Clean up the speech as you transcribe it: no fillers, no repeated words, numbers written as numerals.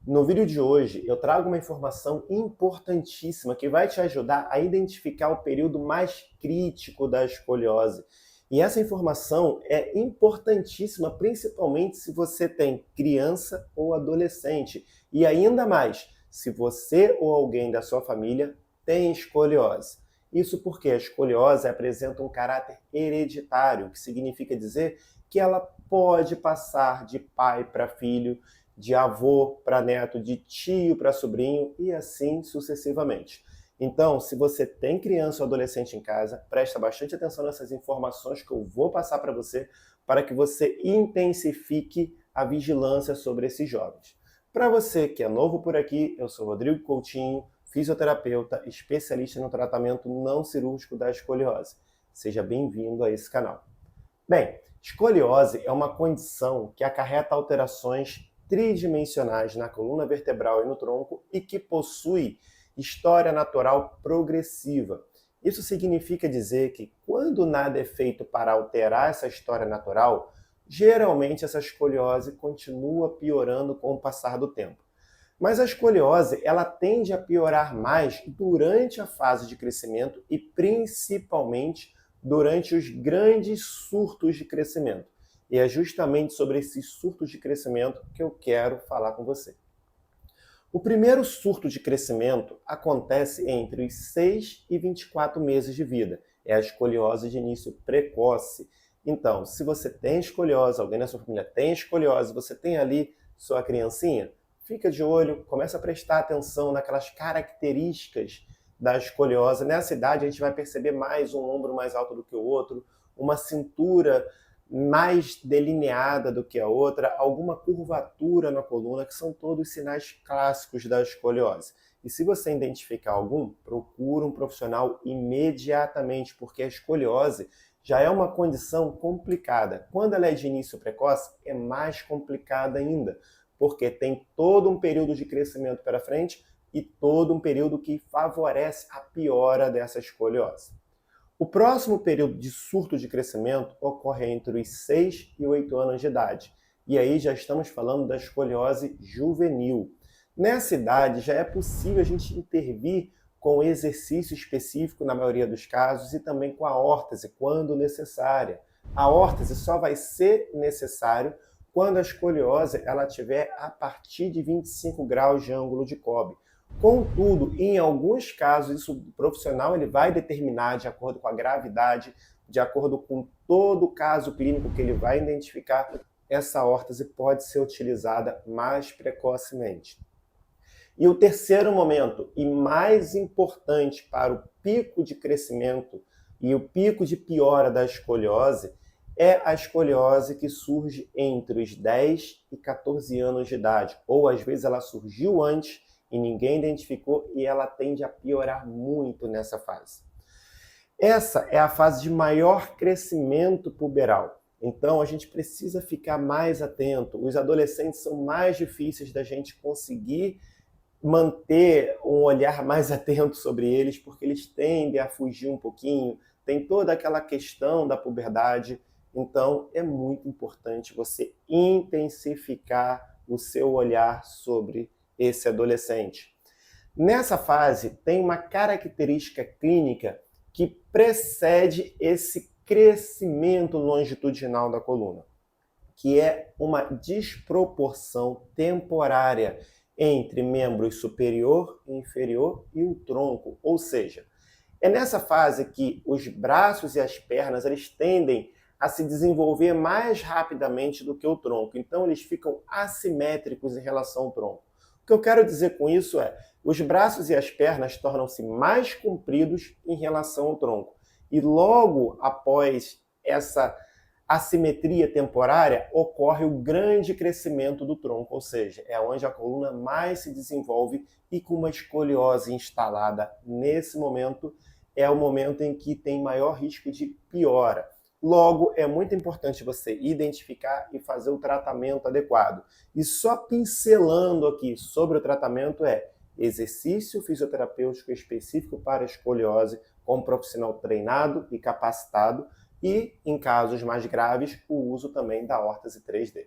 No vídeo de hoje, eu trago uma informação importantíssima que vai te ajudar a identificar o período mais crítico da escoliose. E essa informação é importantíssima, principalmente se você tem criança ou adolescente. E ainda mais, se você ou alguém da sua família tem escoliose. Isso porque a escoliose apresenta um caráter hereditário, que significa dizer que ela pode passar de pai para filho, de avô para neto, de tio para sobrinho e assim sucessivamente. Então, se você tem criança ou adolescente em casa, presta bastante atenção nessas informações que eu vou passar para que você intensifique a vigilância sobre esses jovens. Para você que é novo por aqui, eu sou Rodrigo Coutinho, fisioterapeuta, especialista no tratamento não cirúrgico da escoliose. Seja bem-vindo a esse canal. Bem, escoliose é uma condição que acarreta alterações tridimensionais na coluna vertebral e no tronco e que possui história natural progressiva. Isso significa dizer que quando nada é feito para alterar essa história natural, geralmente essa escoliose continua piorando com o passar do tempo. Mas a escoliose, ela tende a piorar mais durante a fase de crescimento e principalmente durante os grandes surtos de crescimento. E é justamente sobre esses surtos de crescimento que eu quero falar com você. O primeiro surto de crescimento acontece entre os 6 e 24 meses de vida. É a escoliose de início precoce. Então, se você tem escoliose, alguém na sua família tem escoliose, você tem ali sua criancinha, fica de olho, começa a prestar atenção naquelas características da escoliose. Nessa idade, a gente vai perceber mais um ombro mais alto do que o outro, uma cintura mais delineada do que a outra, alguma curvatura na coluna, que são todos sinais clássicos da escoliose. E se você identificar algum, procura um profissional imediatamente, porque a escoliose já é uma condição complicada. Quando ela é de início precoce, é mais complicada ainda, porque tem todo um período de crescimento pela frente e todo um período que favorece a piora dessa escoliose. O próximo período de surto de crescimento ocorre entre os 6 e 8 anos de idade. E aí já estamos falando da escoliose juvenil. Nessa idade já é possível a gente intervir com exercício específico na maioria dos casos e também com a órtese, quando necessária. A órtese só vai ser necessário quando a escoliose ela tiver a partir de 25 graus de ângulo de Cobb. Contudo, em alguns casos, isso o profissional ele vai determinar de acordo com a gravidade, de acordo com todo o caso clínico que ele vai identificar, essa órtese pode ser utilizada mais precocemente. E o terceiro momento, e mais importante para o pico de crescimento e o pico de piora da escoliose, é a escoliose que surge entre os 10 e 14 anos de idade, ou às vezes ela surgiu antes e ninguém identificou e ela tende a piorar muito nessa fase. Essa é a fase de maior crescimento puberal. Então a gente precisa ficar mais atento. Os adolescentes são mais difíceis da gente conseguir manter um olhar mais atento sobre eles, porque eles tendem a fugir um pouquinho, tem toda aquela questão da puberdade. Então é muito importante você intensificar o seu olhar sobre esse adolescente. Nessa fase, tem uma característica clínica que precede esse crescimento longitudinal da coluna, que é uma desproporção temporária entre membros superior e inferior e o tronco. Ou seja, é nessa fase que os braços e as pernas eles tendem a se desenvolver mais rapidamente do que o tronco. Então, eles ficam assimétricos em relação ao tronco. O que eu quero dizer com isso é, os braços e as pernas tornam-se mais compridos em relação ao tronco. E logo após essa assimetria temporária, ocorre o grande crescimento do tronco, ou seja, é onde a coluna mais se desenvolve e com uma escoliose instalada nesse momento, é o momento em que tem maior risco de piora. Logo, é muito importante você identificar e fazer o tratamento adequado. E só pincelando aqui sobre o tratamento exercício fisioterapêutico específico para escoliose com um profissional treinado e capacitado e, em casos mais graves, o uso também da órtese 3D.